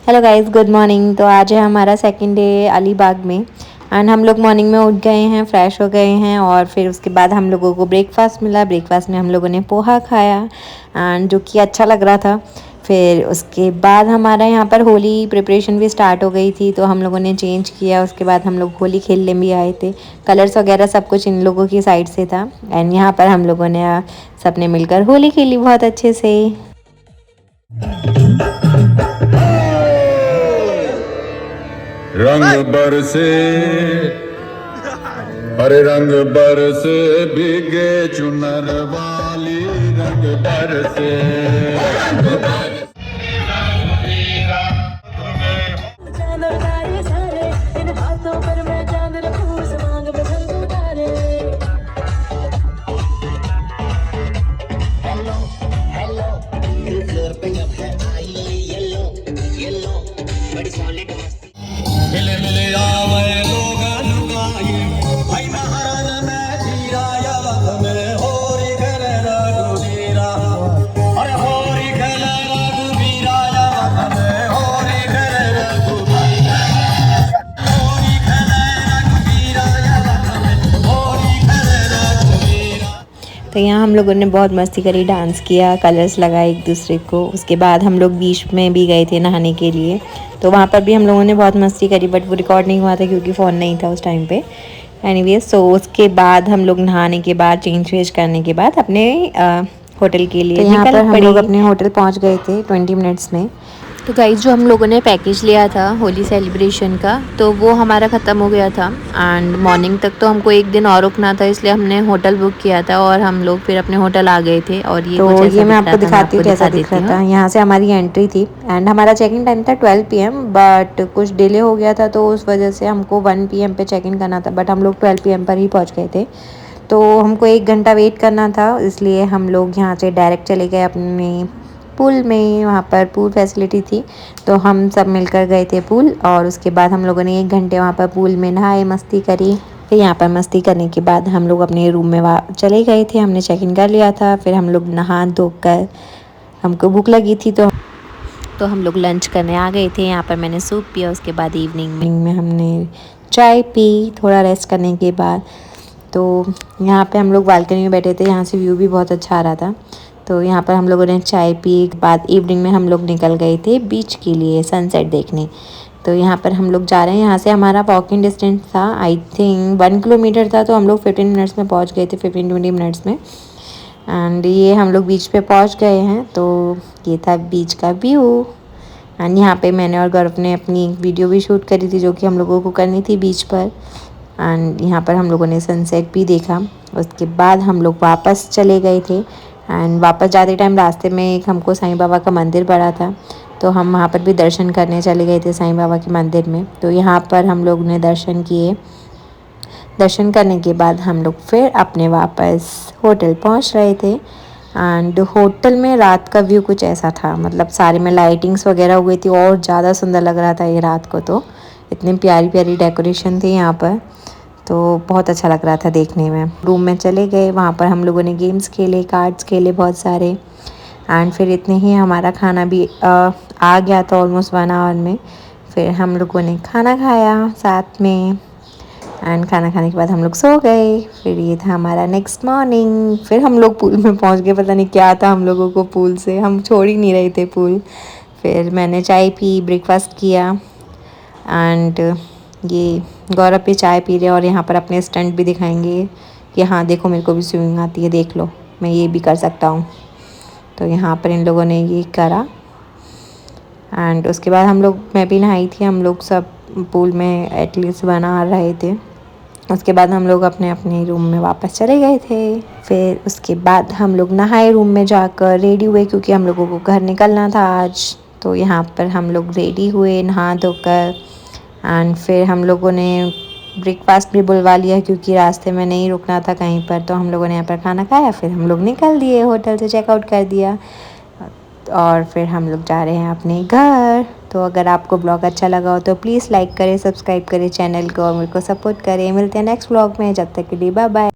Hello guys, good morning. तो आज है हमारा सेकंड डे अलीबाग में एंड हम लोग मॉर्निंग में उठ गए हैं, फ्रेश हो गए हैं और फिर उसके बाद हम लोगों को ब्रेकफास्ट मिला। ब्रेकफास्ट में हम लोगों ने पोहा खाया एंड जो कि अच्छा लग रहा था। फिर उसके बाद हमारा यहाँ पर होली प्रिपरेशन भी स्टार्ट हो गई थी, तो हम लोगों ने चेंज किया। उसके बाद हम लोग होली खेलने भी आए थे। कलर्स वगैरह सब कुछ इन लोगों की साइड से था एंड यहाँ पर हम लोगों ने सबने मिलकर होली खेली बहुत अच्छे से। रंग बरसे, हरे रंग बरसे, भीगे चुनर वाली रंग बरसे। मिले मिले आवे लोग लुगाई, भाई महाराज में धीरा याद में होरी खेले रघुवीरा, अरे होरी खेले रघुवीरा याद में होरी खेले रघुवीरा, होरी खेले रघुवीरा याद में होरी खेले रघुवीरा। तो यहाँ हम लोगों ने बहुत मस्ती करी, डांस किया, कलर्स लगाए एक दूसरे को। उसके बाद हम लोग बीच में भी गए थे नहाने के लिए, तो वहाँ पर भी हम लोगों ने बहुत मस्ती करी, बट वो रिकॉर्ड नहीं हुआ था क्योंकि फ़ोन नहीं था उस टाइम पे। एनीवेज, सो उसके बाद हम लोग नहाने के बाद चेंज वेंज करने के बाद अपने होटल के लिए यहाँ पर हम लोग अपने होटल पहुँच गए थे 20 मिनट्स में। तो गाइस, जो हम लोगों ने पैकेज लिया था होली सेलिब्रेशन का, तो वो हमारा ख़त्म हो गया था एंड मॉर्निंग तक तो हमको एक दिन और रुकना था, इसलिए हमने होटल बुक किया था और हम लोग फिर अपने होटल आ गए थे। और ये तो ये मैं आपको दिखाती हूँ कैसा दिख रहा था। यहाँ से हमारी एंट्री थी एंड हमारा चेक इन टाइम था 12 PM, बट कुछ डिले हो गया था तो उस वजह से हमको 1 PM पे चेक इन करना था, बट हम लोग 12 PM पर ही पहुँच गए थे। तो हमको 1 घंटा वेट करना था, इसलिए हम लोग यहाँ से डायरेक्ट चले गए अपने पूल में। वहाँ पर पूल फैसिलिटी थी तो हम सब मिलकर गए थे पूल, और उसके बाद हम लोगों ने 1 घंटे वहाँ पर पूल में नहाए, मस्ती करी। फिर यहाँ पर मस्ती करने के बाद हम लोग अपने रूम में चले गए थे। हमने चेक इन कर लिया था। फिर हम लोग नहा धोकर, हमको भूख लगी थी तो हम लोग लंच करने आ गए थे। यहाँ पर मैंने सूप पिया। उसके बाद इवनिंग में हमने चाय पी थोड़ा रेस्ट करने के बाद। तो यहाँ पे हम लोग बालकनी में बैठे थे, यहाँ से व्यू भी बहुत अच्छा आ रहा था। तो यहाँ पर हम लोगों ने चाय पी के बाद इवनिंग में हम लोग निकल गए थे बीच के लिए सनसेट देखने। तो यहाँ पर हम लोग जा रहे हैं, यहाँ से हमारा वॉकिंग डिस्टेंस था आई थिंक 1 किलोमीटर था, तो हम लोग 15 मिनट्स में पहुँच गए थे, 15-20 मिनट्स में। एंड ये हम लोग बीच पे पहुँच गए हैं। तो ये था बीच का व्यू एंड यहाँ पे मैंने और गौरव ने अपनी वीडियो भी शूट करी थी जो कि हम लोगों को करनी थी बीच पर। एंड यहाँ पर हम लोगों ने सनसेट भी देखा। उसके बाद हम लोग वापस चले गए थे एंड वापस जाते टाइम रास्ते में एक हमको साईं बाबा का मंदिर पड़ा था, तो हम वहाँ पर भी दर्शन करने चले गए थे साईं बाबा के मंदिर में। तो यहाँ पर हम लोग ने दर्शन किए। दर्शन करने के बाद हम लोग फिर अपने वापस होटल पहुँच रहे थे एंड होटल में रात का व्यू कुछ ऐसा था, मतलब सारे में लाइटिंग्स वगैरह हो गई थी और ज़्यादा सुंदर लग रहा था ये रात को। तो इतनी प्यारी प्यारी डेकोरेशन थी यहाँ पर, तो बहुत अच्छा लग रहा था देखने में। रूम में चले गए, वहाँ पर हम लोगों ने गेम्स खेले, कार्ड्स खेले बहुत सारे एंड फिर इतने ही हमारा खाना भी आ गया था ऑलमोस्ट 1 आवर में। फिर हम लोगों ने खाना खाया साथ में एंड खाना खाने के बाद हम लोग सो गए। फिर ये था हमारा नेक्स्ट मॉर्निंग। फिर हम लोग पूल में पहुँच गए, पता नहीं क्या था हम लोगों को पूल से, हम छोड़ ही नहीं रहे थे पूल। फिर मैंने चाय पी, ब्रेकफास्ट किया एंड ये गौरव पे चाय पी रहे और यहाँ पर अपने स्टंट भी दिखाएंगे कि हाँ देखो मेरे को भी स्विमिंग आती है, देख लो मैं ये भी कर सकता हूँ। तो यहाँ पर इन लोगों ने ये करा एंड उसके बाद हम लोग, मैं भी नहाई थी, हम लोग सब पूल में एटलीस्ट बना रहे थे। उसके बाद हम लोग अपने अपने रूम में वापस चले गए थे। फिर उसके बाद हम लोग नहाए, रूम में जाकर रेडी हुए क्योंकि हम लोगों को घर निकलना था आज। तो यहाँ पर हम लोग रेडी हुए नहा धोकर एंड फिर हम लोगों ने ब्रेकफास्ट भी बुलवा लिया क्योंकि रास्ते में नहीं रुकना था कहीं पर। तो हम लोगों ने यहाँ पर खाना खाया, फिर हम लोग निकल दिए, होटल से चेकआउट कर दिया और फिर हम लोग जा रहे हैं अपने घर। तो अगर आपको ब्लॉग अच्छा लगा हो तो प्लीज़ लाइक करें, सब्सक्राइब करें चैनल को और मेरे को सपोर्ट करें। मिलते हैं नेक्स्ट ब्लॉग में, जब तक के लिए बाय बाय।